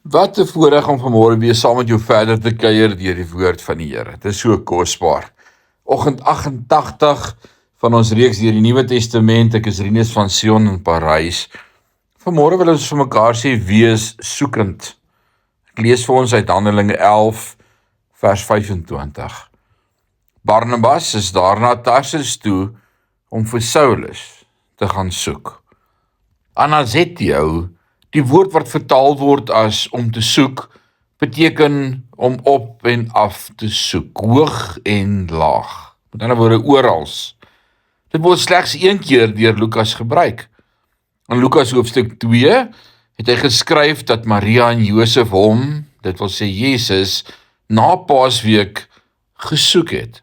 Wat 'n voorreg om vanmôre weer saam met jou verder te kuier deur die woord van die Here. Dit is so kosbaar. Oggend 88 van ons reeks deur die Nuwe Testament. Ek is Rinus van Sion in Parys. Vanmôre wil ons vir mekaar sê wees soekend. Ek lees vir ons uit Handelinge 11 vers 25. Barnabas is daarna Tarsus toe om vir Saulus te gaan soek. Anazetio, die woord wat vertaal word as om te soek, beteken om op en af te soek, hoog en laag. Met ander woorde, orals. Dit word slegs een keer deur Lukas gebruik. In Lukas hoofstuk 2 het hy geskryf dat Maria en Josef hom, dit wil sê Jesus, na Paasweek gesoek het.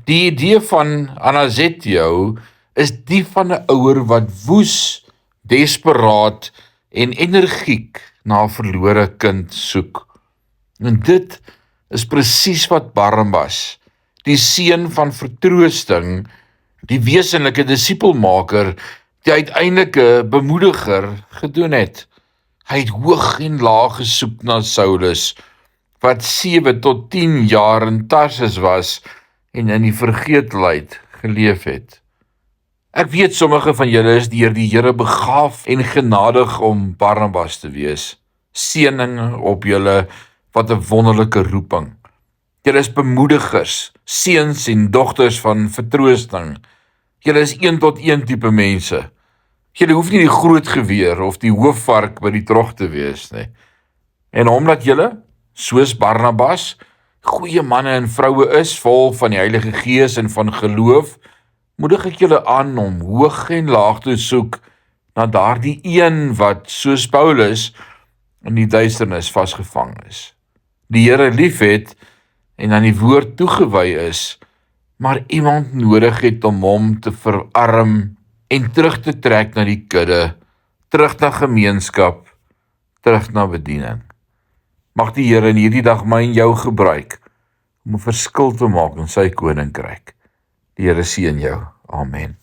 Die idee van Anazetio is die van 'n ouer wat woes, desperaat en energiek na 'n verlore kind soek. En dit is presies wat Barnabas, die seun van vertroosting, die wesenlike disipelmaker, die uiteindelike bemoediger gedoen het. Hy het hoog en laag gesoek na Saulus, wat 7 tot 10 jaar in Tarsus was en in die vergeetlikheid geleef het. Ek weet sommige van julle is deur die Here begaaf en genadig om Barnabas te wees. Seëning op julle, wat 'n wonderlike roeping. Julle is bemoedigers, seuns en dogters van vertroosting. Julle is 1 tot 1 tipe mense. Julle hoef nie die groot geweer of die hoofvark by die trog te wees nie. En omdat julle, soos Barnabas, goeie manne en vroue is, vol van die Heilige Gees en van geloof, moedig ek julle aan om hoog en laag te soek na daardie een wat, soos Paulus, in die duisternis vasgevang is. Die Here liefhet en aan die woord toegewy is, maar iemand nodig het om hom te verarm en terug te trek na die kudde, terug na gemeenskap, terug na bediening. Mag die Here in hierdie dag my en jou gebruik om 'n verskil te maak in sy koninkryk. Die Here seën jou. Amen.